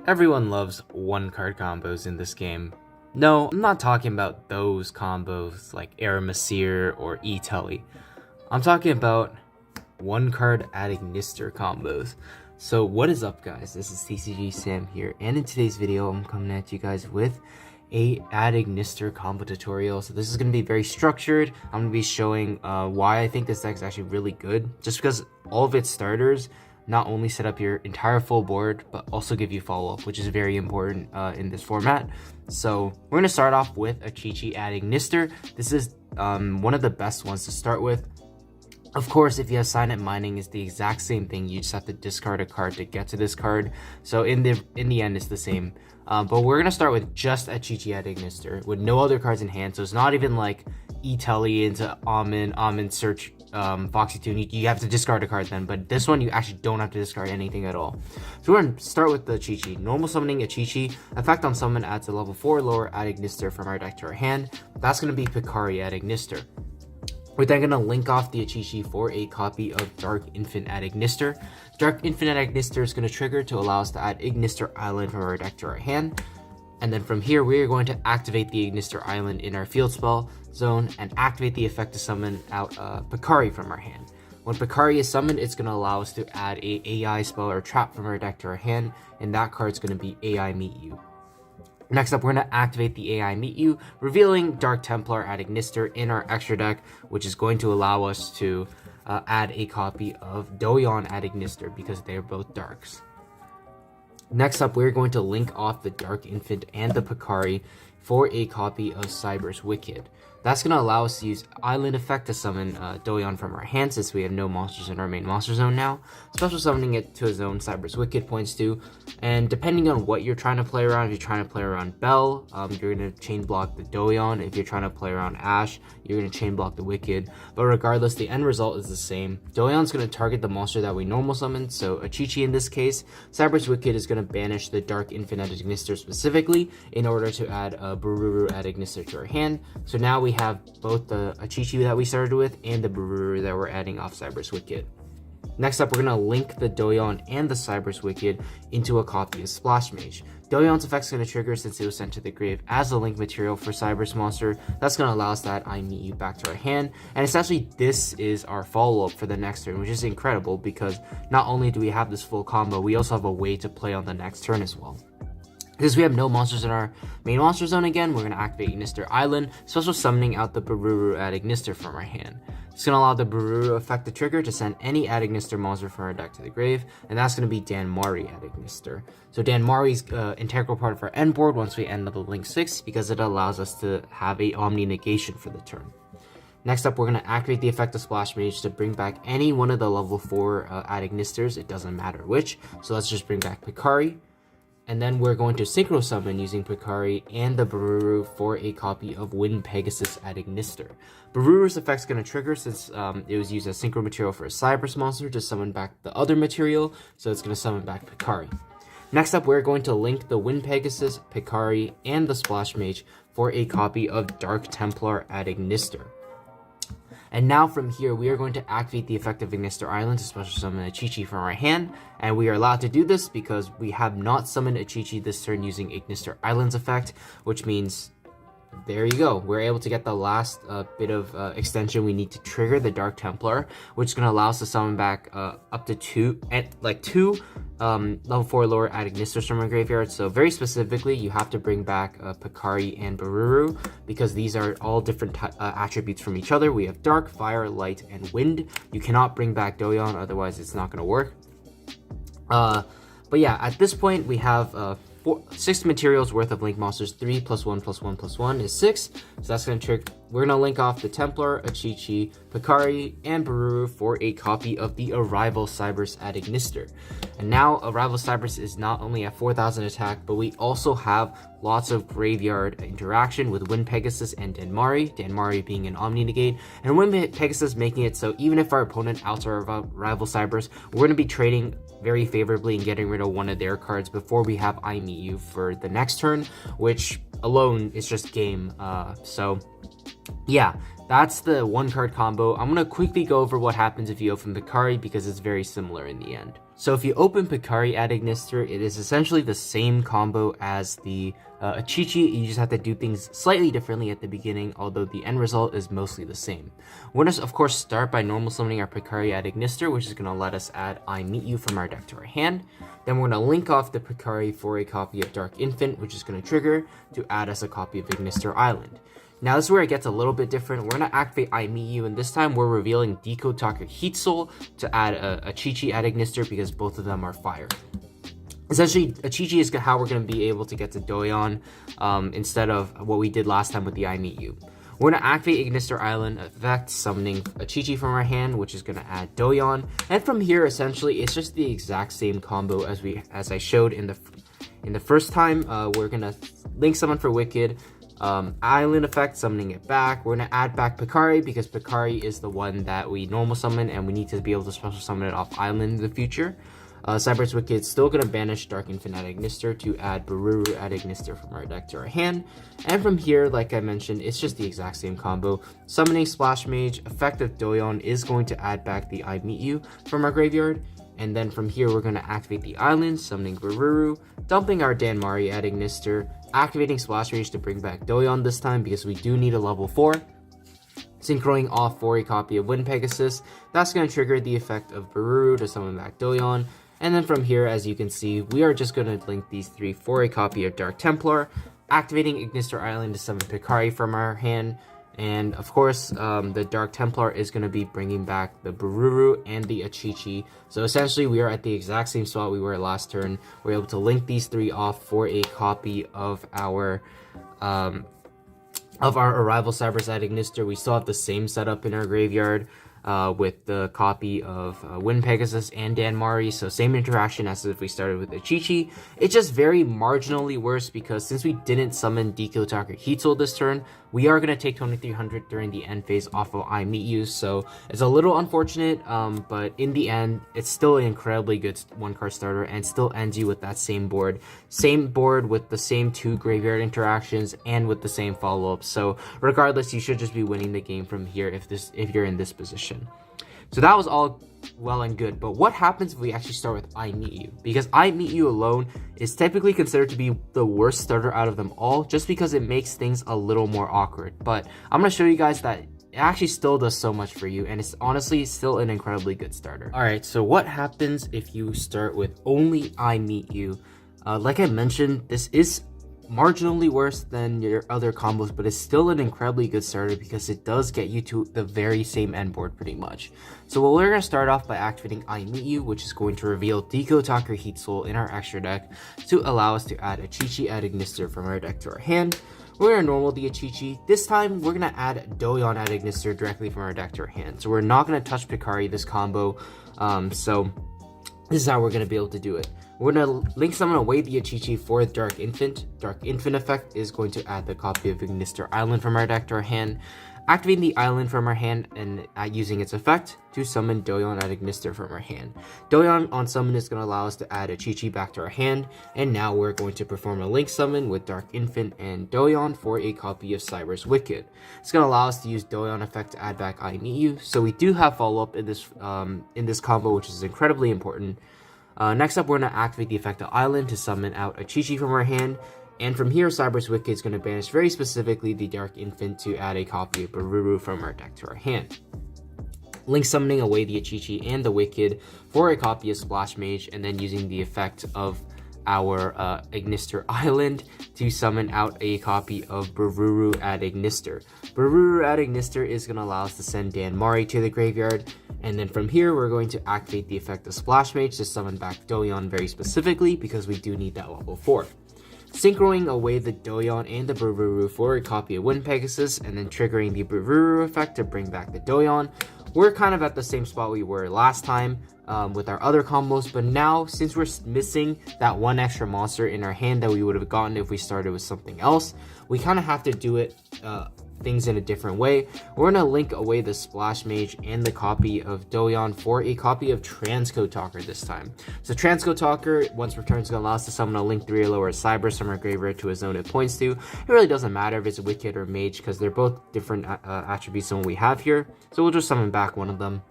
Everyone loves one-card combos in this game. No, I'm not talking about those combos like Aramesir or E-Tully. I'm talking about one-card ignister combos. So what is up, guys? This is Tcg Sam here, and in today's video I'm coming at you guys with a ignister combo tutorial. So this is going to be very structured. I'm going to be showing why I think this deck is actually really good, just because all of its starters not only set up your entire full board, but also give you follow-up, which is very important in this format. So we're going to start off with a Tcg ignister. This is one of the best ones to start with. Of course, if you have silent mining, it's the exact same thing. You just have to discard a card to get to this card. So in the end, it's the same. But we're gonna start with just a Tcg ignister with no other cards in hand. So it's not even like E-Tully into Almond Search, Foxy Toon. You have to discard a card then. But this one, you actually don't have to discard anything at all. So we're gonna start with the Tcg. Normal summoning a Tcg. Effect on summon adds a level 4 lower ignister from our deck to our hand. That's gonna be Picari ignister. We're then going to link off the Tcg for a copy of Dark Infinite ignister. Dark Infinite ignister is going to trigger to allow us to add Ignister Island from our deck to our hand. And then from here, we are going to activate the Ignister Island in our field spell zone and activate the effect to summon out Picari from our hand. When Picari is summoned, it's going to allow us to add a AI spell or trap from our deck to our hand, and that card's going to be AI Meet You. Next up, we're going to activate the AI Meet You, revealing Dark Templar ignister in our extra deck, which is going to allow us to add a copy of Doyon ignister because they are both darks. Next up, we're going to link off the Dark Infant and the Picari for a copy of Cyberse Wicked. That's going to allow us to use Island Effect to summon Doyon from our hand, since we have no monsters in our main monster zone now. Special summoning it to a zone Cyberse Wicked points to. And depending on what you're trying to play around, if you're trying to play around Bell, you're going to chain block the Doyon. If you're trying to play around Ash, you're going to chain block the Wicked. But regardless, the end result is the same. Doyon's going to target the monster that we normal summon, so a Chi-Chi in this case. Cyberse Wicked is going to banish the Dark Infinite ignister specifically in order to add a Bururu ignister to our hand. So now we have both the Chi-Chi that we started with and the Bururu that we're adding off Cyberse Wicked. Next up, we're going to link the Doyon and the Cyberse Wicked into a copy of Splash Mage. Doyon's effect is going to trigger since it was sent to the grave as a link material for Cyberse monster. That's going to allow us that I Meet You back to our hand. And essentially, this is our follow-up for the next turn, which is incredible because not only do we have this full combo, we also have a way to play on the next turn as well. Because we have no monsters in our main monster zone again, we're going to activate Ignister Island, special summoning out the Bururu ignister from our hand. It's going to allow the Bururu effect to trigger to send any ignister monster from our deck to the grave, and that's going to be Danmari ignister. So Danmari's integral part of our end board once we end level Link 6, because it allows us to have a Omni negation for the turn. Next up, we're going to activate the effect of Splash Mage to bring back any one of the level 4 ignisters, it doesn't matter which. So let's just bring back Picari. And then we're going to synchro summon using Picari and the Bururu for a copy of Wind Pegasus ignister. Bururu's effect is going to trigger since it was used as synchro material for a Cyberse monster to summon back the other material, so it's going to summon back Picari. Next up, we're going to link the Wind Pegasus, Picari, and the Splash Mage for a copy of Dark Templar ignister. And now from here, we are going to activate the effect of Ignister Island to special summon a Chi-Chi from our hand. And we are allowed to do this because we have not summoned a Chi-Chi this turn using Ignister Island's effect, which means, there you go. We're able to get the last bit of extension we need to trigger the Dark Templar, which is going to allow us to summon back up to two level 4 lower Ignisters from our graveyard. So very specifically, you have to bring back Picari and Bururu because these are all different attributes from each other. We have Dark, Fire, Light, and Wind. You cannot bring back Doyon, otherwise it's not going to work. But yeah, at this point, we have 6 materials worth of link monsters. 3 plus 1 plus 1 plus 1 is 6. So that's going to trick. We're going to link off the Templar, a Chi-Chi, Picari, and Bururu for a copy of the Arrival Cyberse ignister. And now Arrival Cyberse is not only at 4,000 attack, but we also have lots of graveyard interaction with Wind Pegasus and Danmari being an Omni negate, and Wind Pegasus making it so even if our opponent outs our Arrival Cyberse, we're going to be trading very favorably and getting rid of one of their cards before we have I Meet You for the next turn, which alone is just game. So yeah, that's the one card combo. I'm going to quickly go over what happens if you open Picari because it's very similar in the end. So if you open Picari at Ignister, it is essentially the same combo as the Tcg. You just have to do things slightly differently at the beginning, although the end result is mostly the same. We're going to, of course, start by normal summoning our Picari at Ignister, which is going to let us add I Meet You from our deck to our hand. Then we're going to link off the Picari for a copy of Dark Infant, which is going to trigger to add us a copy of Ignister Island. Now this is where it gets a little bit different. We're going to activate I Meet You, and this time we're revealing Decode Talker Heat Soul to add a Tcg at Ignister because both of them are fire. Essentially, a Tcg is how we're going to be able to get to Doyon instead of what we did last time with the I Meet You. We're going to activate Ignister Island effect, summoning a Tcg from our hand, which is going to add Doyon. And from here, essentially, it's just the exact same combo as I showed in the first time. We're going to link summon for Wicked. Island effect, summoning it back. We're going to add back Picari because Picari is the one that we normal summon and we need to be able to special summon it off Island in the future. Cyberse Wicked still going to banish Dark Infant at Ignister to add Bururu at Ignister from our deck to our hand. And from here, like I mentioned, it's just the exact same combo. Summoning Splash Mage, effect of Doyon is going to add back the I Meet You from our graveyard. And then from here, we're going to activate the island, summoning Bururu, dumping our Danmari at Ignister, activating Splash Mage to bring back Doyon this time because we do need a level 4. Synchroing off for a copy of Wind Pegasus. That's going to trigger the effect of Bururu to summon back Doyon. And then from here, as you can see, we are just going to link these 3 for a copy of Dark Templar, activating Ignister Island to summon Picari from our hand. And of course, the Dark Templar is going to be bringing back the Bururu and the Achichi. So essentially, we are at the exact same spot we were last turn. We're able to link these 3 off for a copy of our Arrival Cyberse at Ignister. We still have the same setup in our graveyard with the copy of Wind Pegasus and Danmari. So same interaction as if we started with Achichi. It's just very marginally worse because since we didn't summon Decode Talker Heat Soul this turn, we are going to take 2300 during the end phase off of I Meet You. So it's a little unfortunate, but in the end, it's still an incredibly good 1-card starter and still ends you with that same board. Same board with the same 2 graveyard interactions and with the same follow-ups. So regardless, you should just be winning the game from here if you're in this position. So that was all well and good, but what happens if we actually start with I Meet You? Because I Meet You alone is typically considered to be the worst starter out of them all, just because it makes things a little more awkward. But I'm going to show you guys that it actually still does so much for you, and it's honestly still an incredibly good starter. Alright, so what happens if you start with only I Meet You? Like I mentioned, this is marginally worse than your other combos, but it's still an incredibly good starter because it does get you to the very same end board pretty much. So we're going to start off by activating I Meet You, which is going to reveal Decode Talker Heat Soul in our extra deck to allow us to add a Achichi at Ignister from our deck to our hand. We're going to normal the Achichi. This time we're going to add Doyon at Ignister directly from our deck to our hand. So we're not going to touch Picari this combo. So this is how we're going to be able to do it. We're going to link summon away the Achichi for Dark Infant. Dark Infant effect is going to add the copy of Ignister Island from our deck to our hand. Activating the island from our hand and using its effect to summon Doyon at Ignister from our hand. Doyon on summon is going to allow us to add Achichi back to our hand. And now we're going to perform a link summon with Dark Infant and Doyon for a copy of Cyberse Wicked. It's going to allow us to use Doyon effect to add back I Meet You. So we do have follow-up in this combo, which is incredibly important. Next up, we're going to activate the effect of Island to summon out Achichi from our hand. And from here, Cyberse Wicked is going to banish very specifically the Dark Infant to add a copy of Bururu from our deck to our hand. Link summoning away the Achichi and the Wicked for a copy of Splash Mage, and then using the effect of our Ignister Island to summon out a copy of Bururu at Ignister. Bururu at Ignister is going to allow us to send Danmari to the graveyard, and then from here we're going to activate the effect of Splash Mage to summon back Doyon very specifically because we do need that level 4. Synchroing away the Doyon and the Bururu for a copy of Wind Pegasus, and then triggering the Bururu effect to bring back the Doyon. We're kind of at the same spot we were last time with our other combos, but now since we're missing that one extra monster in our hand that we would have gotten if we started with something else, we kind of have to do it things in a different way. We're going to link away the Splash Mage and the copy of Doyon for a copy of Transcode Talker this time. So Transcode Talker, once returned, is going to allow us to summon a link 3 or lower Cyberse from our graveyard to a zone it points to. It really doesn't matter if it's Wicked or Mage because they're both different attributes than what we have here. So we'll just summon back one of them.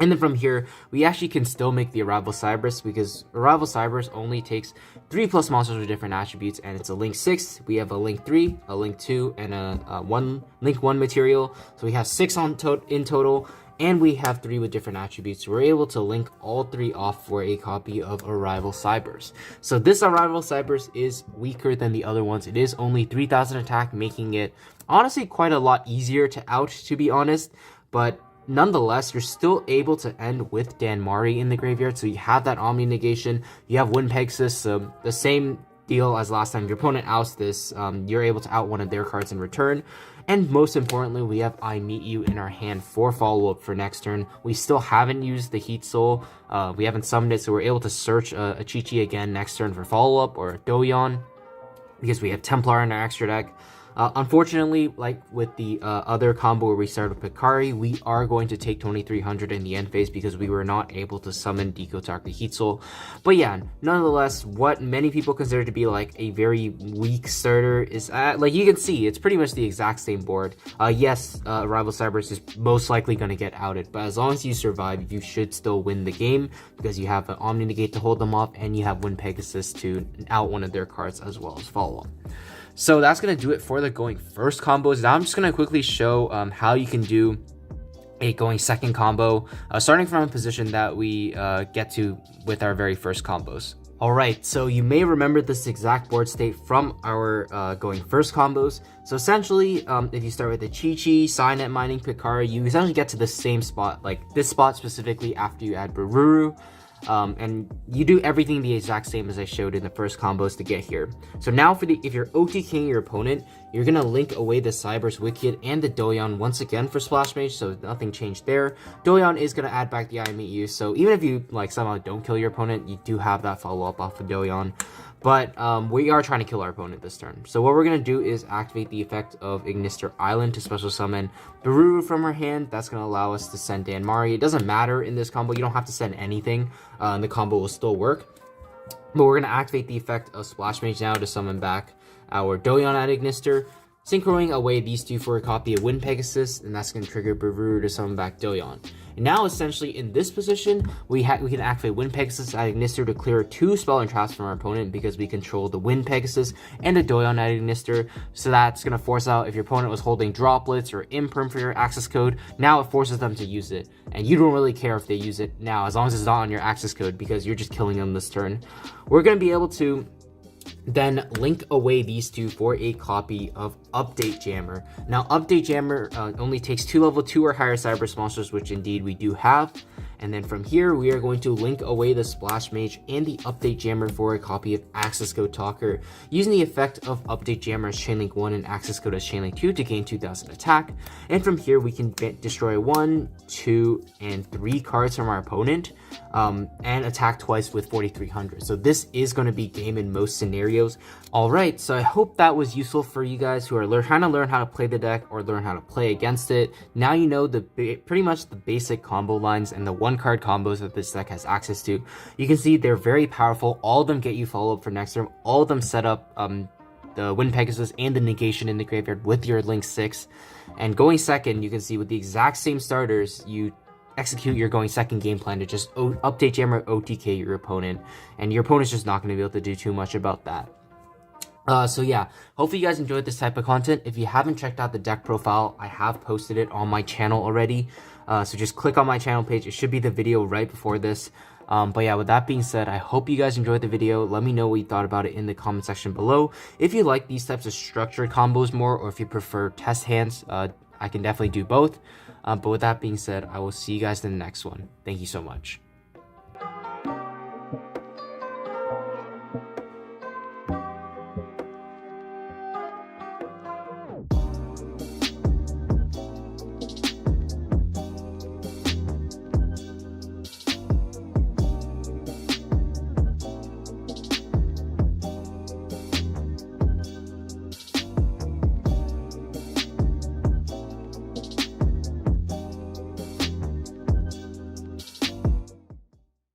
And then from here, we actually can still make the Arrival Cyberse, because Arrival Cyberse only takes 3+ monsters with different attributes, and it's a Link 6. We have a Link 3, a Link 2, and a Link 1 material. So we have 6 in total, and we have 3 with different attributes. We're able to link all 3 off for a copy of Arrival Cyberse. So this Arrival Cyberse is weaker than the other ones. It is only 3,000 attack, making it honestly quite a lot easier to out, to be honest. But nonetheless, you're still able to end with Danmari in the graveyard, so you have that Omni negation, you have Wind Pegasus, so the same deal as last time. Your opponent outs this, you're able to out one of their cards in return. And most importantly, we have I Meet You in our hand for follow-up for next turn. We still haven't used the Heat Soul, we haven't summoned it, so we're able to search a Tcg again next turn for follow-up, or a Doyon, because we have Templar in our extra deck. Unfortunately, like with the other combo where we started with Picari, we are going to take 2300 in the end phase because we were not able to summon Dekotak the Heat Soul. But yeah, nonetheless, what many people consider to be like a very weak starter is, like you can see, it's pretty much the exact same board. Yes, Arrival Cyberse is most likely going to get outed, but as long as you survive, you should still win the game because you have an Omni Negate to hold them off, and you have Wind Pegasus to out one of their cards as well as follow-up. So that's going to do it for the going first combos. Now I'm just going to quickly show how you can do a going second combo, starting from a position that we get to with our very first combos. Alright, so you may remember this exact board state from our going first combos. So essentially, if you start with the Chi-Chi, Signet Mining, Picari, you essentially get to the same spot, like this spot specifically after you add Bururu. And you do everything the exact same as I showed in the first combos to get here. So now if you're OTKing your opponent, you're going to link away the Cyberse Wicked and the Doyon once again for Splash Mage, so nothing changed there. Doyon is going to add back the I Meet You, so even if you like somehow don't kill your opponent, you do have that follow-up off of Doyon. But we are trying to kill our opponent this turn. So what we're going to do is activate the effect of Ignister Island to special summon Bururu from her hand. That's going to allow us to send Danmari. It doesn't matter in this combo. You don't have to send anything. And the combo will still work. But we're going to activate the effect of Splash Mage now to summon back our Doyon at Ignister, synchroing away these two for a copy of Wind Pegasus, and that's going to trigger Bururu to summon back Doyon. And now, essentially, in this position, we can activate Wind Pegasus at Ignister to clear 2 spell and traps from our opponent because we control the Wind Pegasus and the Doyon at Ignister. So that's going to force out, if your opponent was holding Droplets or Imperm for your access code, now it forces them to use it. And you don't really care if they use it now, as long as it's not on your access code, because you're just killing them this turn. We're going to be able to then link away these two for a copy of Update Jammer. Now, Update Jammer only takes 2 level 2 or higher Cyberse monsters, which indeed we do have. And then from here, we are going to link away the Splash Mage and the Update Jammer for a copy of Access Code Talker, using the effect of Update Jammer as Chainlink 1 and Access Code as Chainlink 2 to gain 2000 attack. And from here, we can destroy 1, 2, and 3 cards from our opponent, and attack twice with 4300. So this is going to be game in most scenarios. Alright, so I hope that was useful for you guys who are trying to learn how to play the deck or learn how to play against it. Now you know pretty much the basic combo lines and the 1-card combos that this deck has access to. You can see they're very powerful. All of them get you follow-up for next turn. All of them set up the Wind Pegasus and the negation in the graveyard with your Link 6. And going second, you can see with the exact same starters, you execute your going second game plan to just Update Jammer OTK your opponent, and your opponent's just not going to be able to do too much about that. So yeah, hopefully you guys enjoyed this type of content. If you haven't checked out the deck profile, I have posted it on my channel already. So just click on my channel page. It should be the video right before this. But yeah, with that being said, I hope you guys enjoyed the video. Let me know what you thought about it in the comment section below. If you like these types of structured combos more, or if you prefer test hands, I can definitely do both. But with that being said, I will see you guys in the next one. Thank you so much.